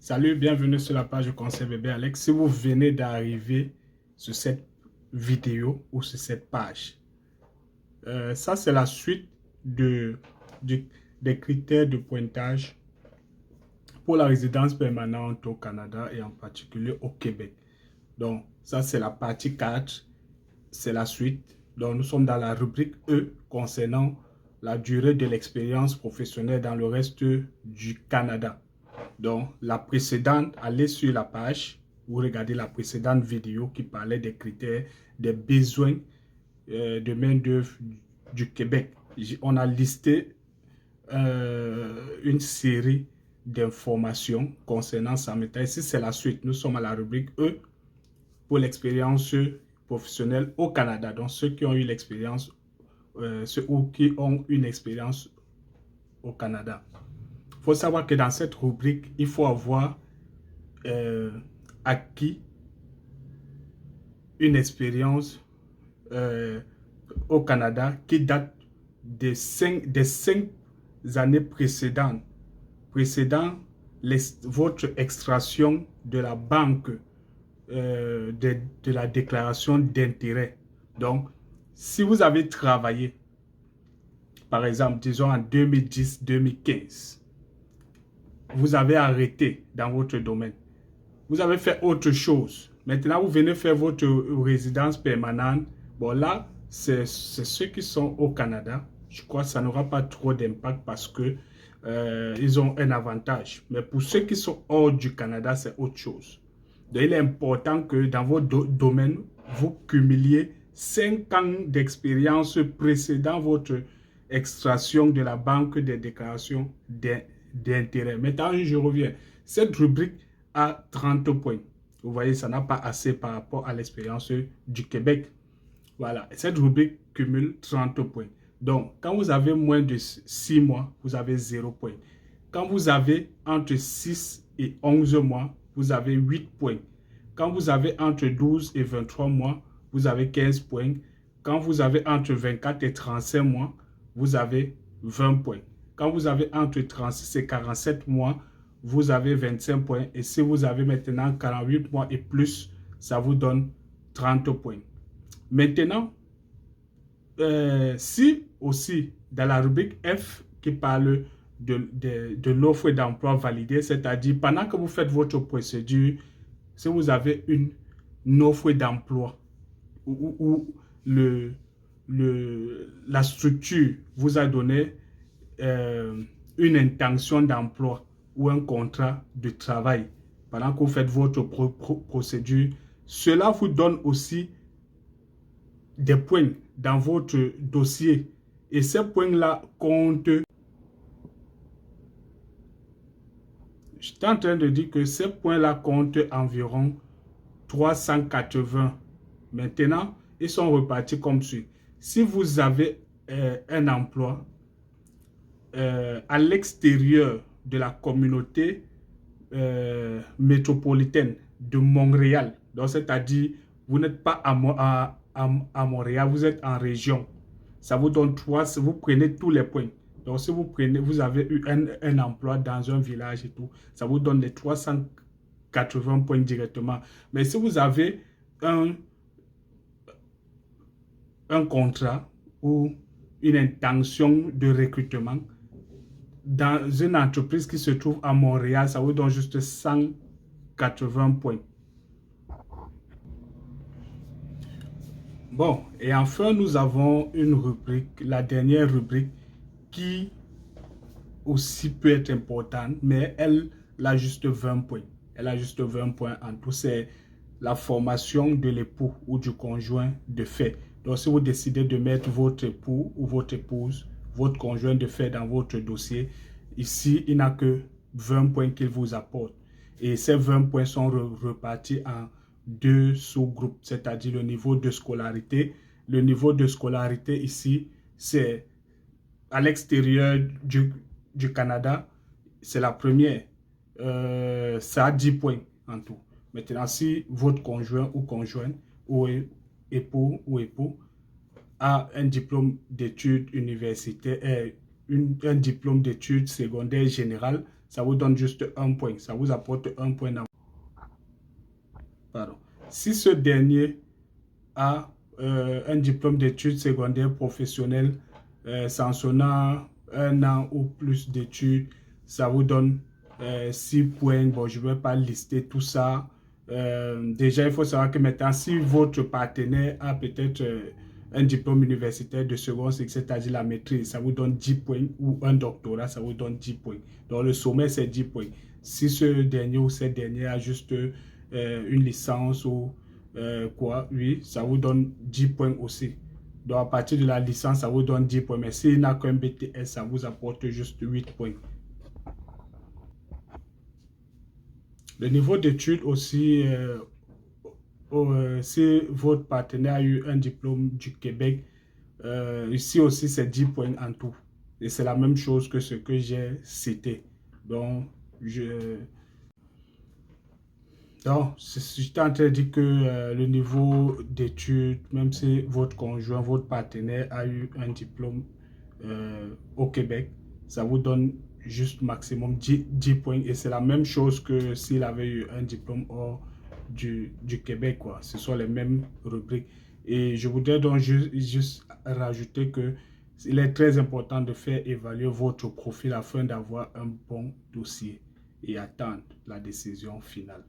Salut, bienvenue sur la page du conseil bébé Alex. Si vous venez d'arriver sur cette vidéo ou sur cette page, ça c'est la suite des critères de pointage pour la résidence permanente au Canada et en particulier au Québec. Donc ça c'est la partie 4, c'est la suite. Donc nous sommes dans la rubrique E concernant la durée de l'expérience professionnelle dans le reste du Canada. Donc, la précédente, allez sur la page, vous regardez la précédente vidéo qui parlait des critères, des besoins de main-d'œuvre du Québec. On a listé une série d'informations concernant ça. Maintenant, ici, c'est la suite. Nous sommes à la rubrique E pour l'expérience professionnelle au Canada. Donc, ceux qui ont eu l'expérience, ceux qui ont une expérience au Canada. Il faut savoir que dans cette rubrique, il faut avoir acquis une expérience au Canada qui date des 5 années précédentes, votre extraction de la banque de la déclaration d'intérêt. Donc, si vous avez travaillé, par exemple, disons en 2010-2015, vous avez arrêté dans votre domaine. Vous avez fait autre chose. Maintenant, vous venez faire votre résidence permanente. Bon, là, c'est ceux qui sont au Canada. Je crois que ça n'aura pas trop d'impact parce que ils ont un avantage. Mais pour ceux qui sont hors du Canada, c'est autre chose. Donc, il est important que dans votre domaine, vous cumuliez 5 ans d'expérience précédant votre extraction de la banque des déclarations d'intérêt. Maintenant, je reviens. Cette rubrique a 30 points. Vous voyez, ça n'a pas assez par rapport à l'expérience du Québec. Voilà, cette rubrique cumule 30 points. Donc, quand vous avez moins de 6 mois, vous avez 0 points. Quand vous avez entre 6 et 11 mois, vous avez 8 points. Quand vous avez entre 12 et 23 mois, vous avez 15 points. Quand vous avez entre 24 et 35 mois, vous avez 20 points. Quand vous avez entre 36 et 47 mois, vous avez 25 points. Et si vous avez maintenant 48 mois et plus, ça vous donne 30 points. Maintenant, si aussi dans la rubrique F qui parle de l'offre d'emploi validée, c'est-à-dire pendant que vous faites votre procédure, si vous avez une offre d'emploi où la structure vous a donné une intention d'emploi ou un contrat de travail pendant que vous faites votre procédure, cela vous donne aussi des points dans votre dossier et ces points-là comptent. Je suis en train de dire que ces points-là comptent environ 380. Maintenant, ils sont repartis comme suit. Si vous avez un emploi à l'extérieur de la communauté métropolitaine de Montréal, donc c'est-à-dire vous n'êtes pas à Montréal, vous êtes en région, ça vous donne 3, vous prenez tous les points. Donc si vous avez eu un emploi dans un village et tout, ça vous donne les 380 points directement. Mais si vous avez un contrat ou une intention de recrutement dans une entreprise qui se trouve à Montréal, ça vous donne juste 180 points. Bon, et enfin, nous avons une rubrique, la dernière rubrique, qui aussi peut être importante, mais elle a juste 20 points. Elle a juste 20 points en tout. C'est la formation de l'époux ou du conjoint de fait. Donc, si vous décidez de mettre votre époux ou votre épouse, votre conjoint de fait dans votre dossier, ici, il n'a que 20 points qu'il vous apporte. Et ces 20 points sont repartis en 2 sous-groupes, c'est-à-dire le niveau de scolarité. Le niveau de scolarité ici, c'est à l'extérieur du Canada, c'est la première. Ça a 10 points en tout. Maintenant, si votre conjoint ou conjointe ou époux ou époux a un diplôme d'études universitaires, un diplôme d'études secondaires générales, ça vous donne juste 1 point. Ça vous apporte 1 point. Pardon. Si ce dernier a un diplôme d'études secondaires professionnelles sanctionnant 1 an ou plus d'études, ça vous donne 6 points. Bon, je ne vais pas lister tout ça. Déjà, il faut savoir que maintenant, si votre partenaire a peut-être un diplôme universitaire de seconde, c'est-à-dire la maîtrise, ça vous donne 10 points, ou un doctorat, ça vous donne 10 points. Donc, le sommet, c'est 10 points. Si ce dernier ou cette dernière a juste une licence ou quoi, oui, ça vous donne 10 points aussi. Donc, à partir de la licence, ça vous donne 10 points. Mais s'il n'a qu'un BTS, ça vous apporte juste 8 points. Le niveau d'études aussi, si votre partenaire a eu un diplôme du Québec, ici aussi c'est 10 points en tout. Et c'est la même chose que ce que j'ai cité. Donc, j'étais en train de dire que le niveau d'études, même si votre conjoint, votre partenaire a eu un diplôme au Québec, ça vous donne juste maximum 10 points. Et c'est la même chose que s'il avait eu un diplôme hors du Québec, quoi. Ce sont les mêmes rubriques. Et je voudrais donc juste rajouter que il est très important de faire évaluer votre profil afin d'avoir un bon dossier et attendre la décision finale.